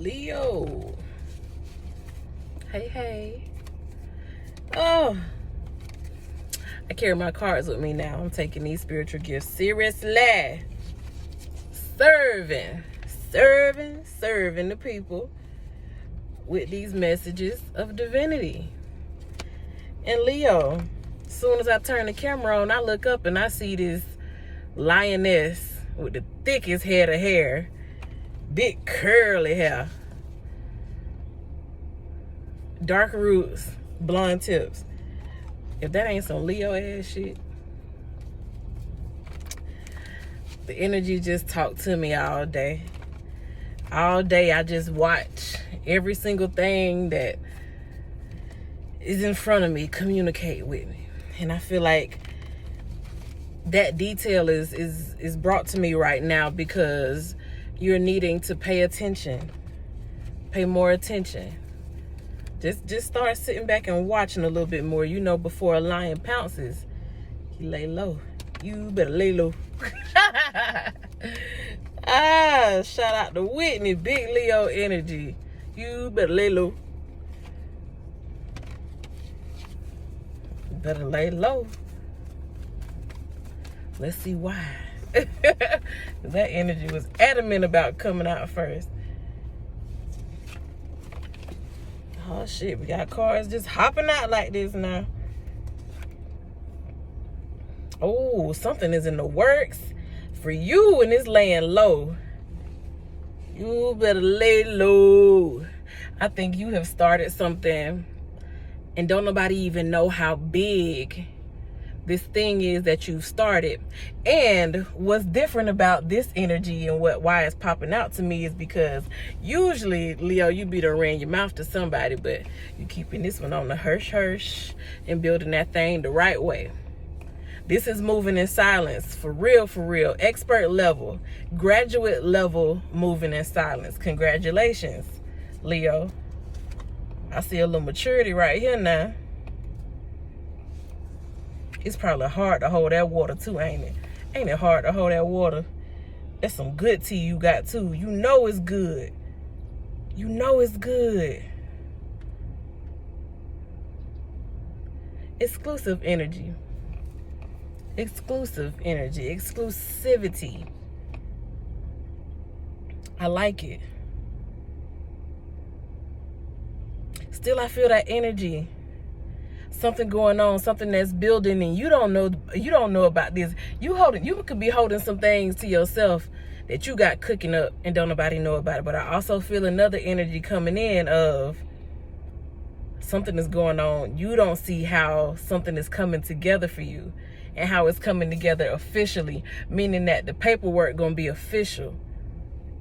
Leo. Hey. Oh, I carry my cards with me now. I'm taking these spiritual gifts seriously. Serving the people with these messages of divinity. And Leo, as soon as I turn the camera on, I look up and I see this lioness with the thickest head of hair, big curly hair, dark roots, blonde tips. If that ain't some Leo ass shit. The energy just talked to me all day. All day I just watch every single thing that is in front of me communicate with me. And I feel like that detail is brought to me right now because you're needing to pay attention. Pay more attention. Just start sitting back and watching a little bit more. You know, before a lion pounces, he lay low. You better lay low. Shout out to Whitney, big Leo energy. You better lay low. Better lay low. Let's see why. That energy was adamant about coming out first. Oh shit, we got cars just hopping out like this now. Oh, something is in the works for you and it's laying low. You better lay low. I think you have started something and don't nobody even know how big this thing is that you've started. And what's different about this energy and why it's popping out to me is because usually, Leo, you be to ran your mouth to somebody, but you keeping this one on the hush and building that thing the right way. This is moving in silence, for real, expert level, graduate level moving in silence. Congratulations, Leo. I see a little maturity right here now. It's probably hard to hold that water too, ain't it? Ain't it hard to hold that water? That's some good tea you got too. You know it's good. You know it's good. Exclusive energy. Exclusive energy. Exclusivity. I like it. Still, I feel that energy. Something going on, something that's building, and you don't know about this. You could be holding some things to yourself that you got cooking up and don't nobody know about it. But I also feel another energy coming in of something is going on. You don't see how something is coming together for you and how it's coming together officially, meaning that the paperwork gonna be official.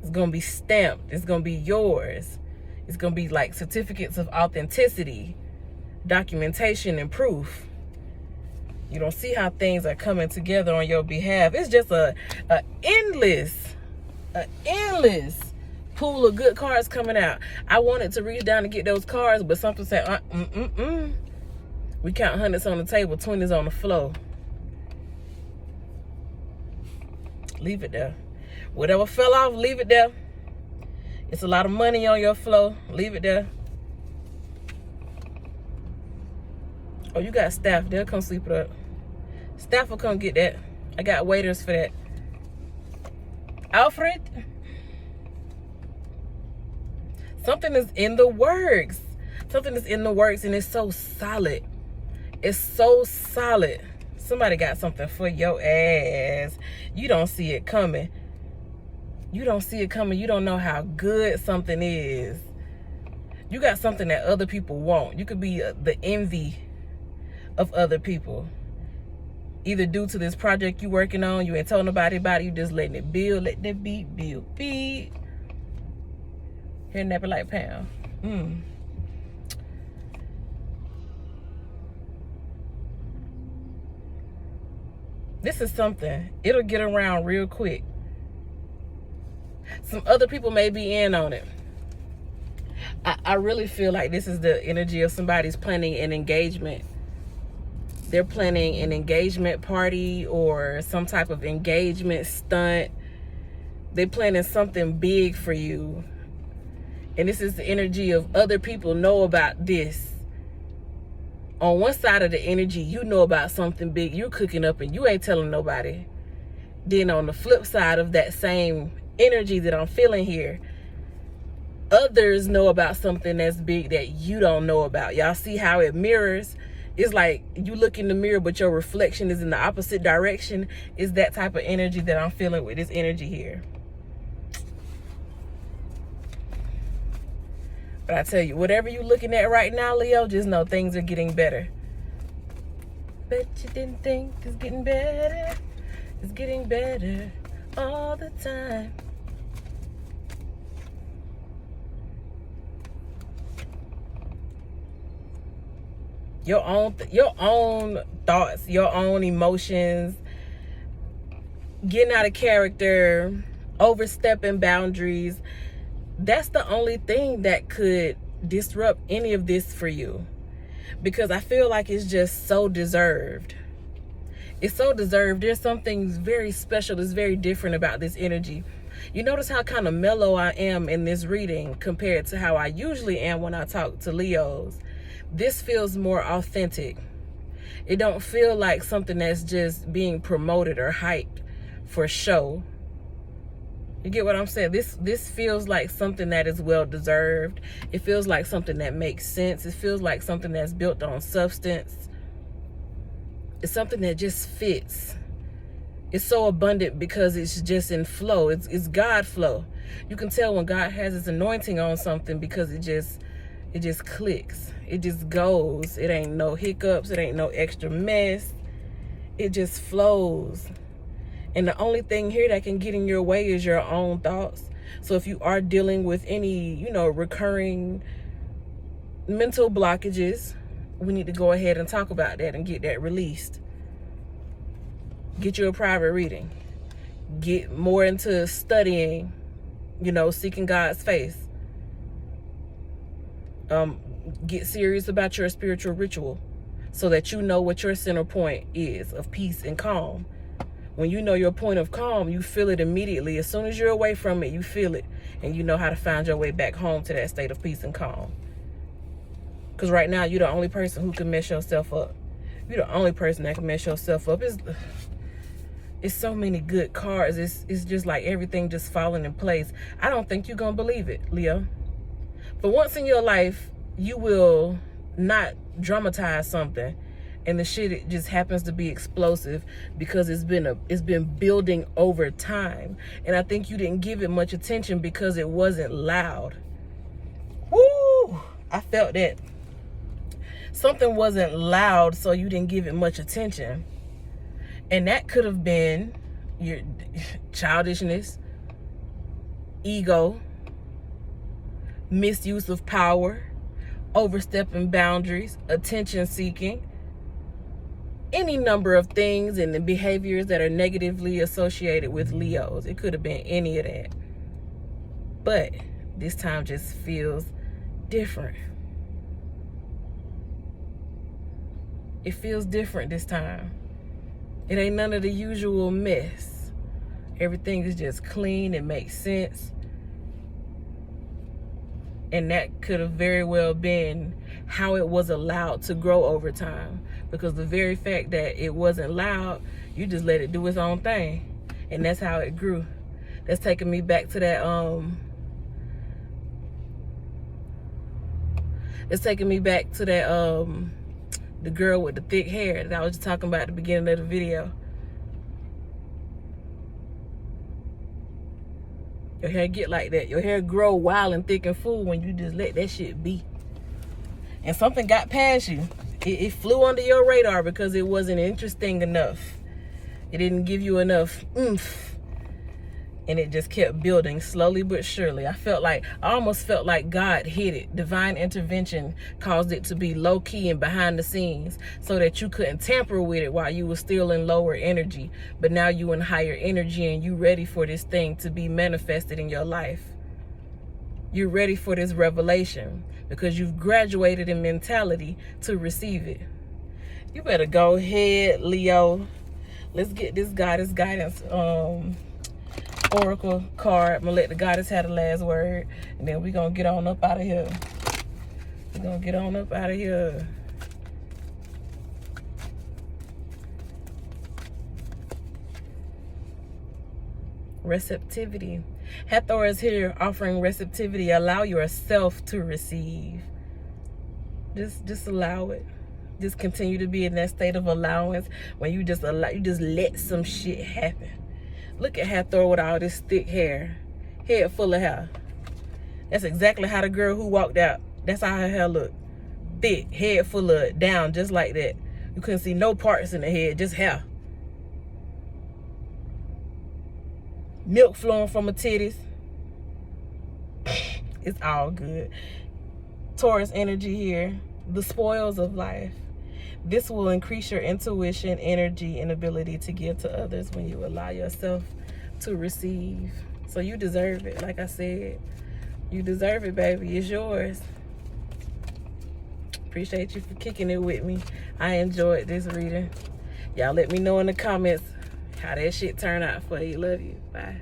It's gonna be stamped. It's gonna be yours. It's gonna be like certificates of authenticity, documentation and proof. You don't see how things are coming together on your behalf. It's just a endless pool of good cards coming out. I wanted to reach down to get those cards, but something said, we count hundreds on the table, 20s on the floor. Leave it there. Whatever fell off, leave it there. It's a lot of money on your floor. Leave it there. Oh, you got staff. They'll come sweep it up. Staff will come get that. I got waiters for that. Alfred? Something is in the works. Something is in the works and it's so solid. It's so solid. Somebody got something for your ass. You don't see it coming. You don't see it coming. You don't know how good something is. You got something that other people want. You could be the envy of other people. Either due to this project you working on, you ain't telling nobody about it, you just letting it build, let that beat build. Here, nap it like Pam. This is something. It'll get around real quick. Some other people may be in on it. I really feel like this is the energy of somebody's planning an engagement. They're planning an engagement party or some type of engagement stunt. They're planning something big for you. And this is the energy of other people know about this. On one side of the energy, you know about something big you're cooking up and you ain't telling nobody. Then on the flip side of that same energy that I'm feeling here, others know about something that's big that you don't know about. Y'all see how it mirrors? It's like you look in the mirror, but your reflection is in the opposite direction. It's that type of energy that I'm feeling with this energy here. But I tell you, whatever you're looking at right now, Leo, just know things are getting better. Bet you didn't think it's getting better. It's getting better all the time. Your own thoughts, your own emotions, getting out of character, overstepping boundaries. That's the only thing that could disrupt any of this for you, because I feel like it's just so deserved. It's so deserved. There's something very special that's very different about this energy. You notice how kind of mellow I am in this reading compared to how I usually am when I talk to Leos. This feels more authentic. It don't feel like something that's just being promoted or hyped for show. You get what I'm saying? This feels like something that is well deserved. It feels like something that makes sense. It feels like something that's built on substance. It's something that just fits. It's so abundant because it's just in flow. It's God flow. You can tell when God has his anointing on something because it just clicks. It just goes. It ain't no hiccups. It ain't no extra mess. It just flows. And the only thing here that can get in your way is your own thoughts. So if you are dealing with any, recurring mental blockages, we need to go ahead and talk about that and get that released. Get you a private reading. Get more into studying, seeking God's face. Get serious about your spiritual ritual so that you know what your center point is of peace and calm. When you know your point of calm, you feel it immediately. As soon as you're away from it, you feel it. And you know how to find your way back home to that state of peace and calm. Because right now, you're the only person who can mess yourself up. You're the only person that can mess yourself up. It's so many good cards. It's just like everything just falling in place. I don't think you're going to believe it, Leo. But once in your life, you will not dramatize something. And the shit, it just happens to be explosive because it's been building over time. And I think you didn't give it much attention because it wasn't loud. Woo! I felt that. Something wasn't loud, so you didn't give it much attention. And that could have been your childishness, ego, misuse of power, overstepping boundaries, attention seeking, any number of things and the behaviors that are negatively associated with Leos. It could have been any of that. But this time just feels different. It feels different this time. It ain't none of the usual mess. Everything is just clean. It makes sense. And that could have very well been how it was allowed to grow over time. Because the very fact that it wasn't loud, you just let it do its own thing. And that's how it grew. That's taking me back to that, it's taking me back to that, the girl with the thick hair that I was just talking about at the beginning of the video. Your hair get like that. Your hair grow wild and thick and full when you just let that shit be. And something got past you. It flew under your radar because it wasn't interesting enough. It didn't give you enough oomph. And it just kept building slowly but surely. I almost felt like God hid it. Divine intervention caused it to be low key and behind the scenes so that you couldn't tamper with it while you were still in lower energy. But now you in higher energy and you ready for this thing to be manifested in your life. You're ready for this revelation because you've graduated in mentality to receive it. You better go ahead, Leo. Let's get this goddess guidance oracle card. I'm gonna let the goddess have the last word, and then we're gonna get on up out of here. We're gonna get on up out of here. Receptivity. Hathor is here offering receptivity. Allow yourself to receive. Just allow it. Just continue to be in that state of allowance when you just allow, you just let some shit happen. Look at Hathor with all this thick hair, head full of hair. That's exactly how the girl who walked out, that's how her hair looked. Thick, head full of down, just like that. You couldn't see no parts in the head, just hair. Milk flowing from her titties. It's all good. Taurus energy here. The spoils of life. This will increase your intuition, energy, and ability to give to others when you allow yourself to receive. So you deserve it. Like I said, you deserve it, baby. It's yours. Appreciate you for kicking it with me. I enjoyed this reading. Y'all let me know in the comments how that shit turned out for you. Love you. Bye.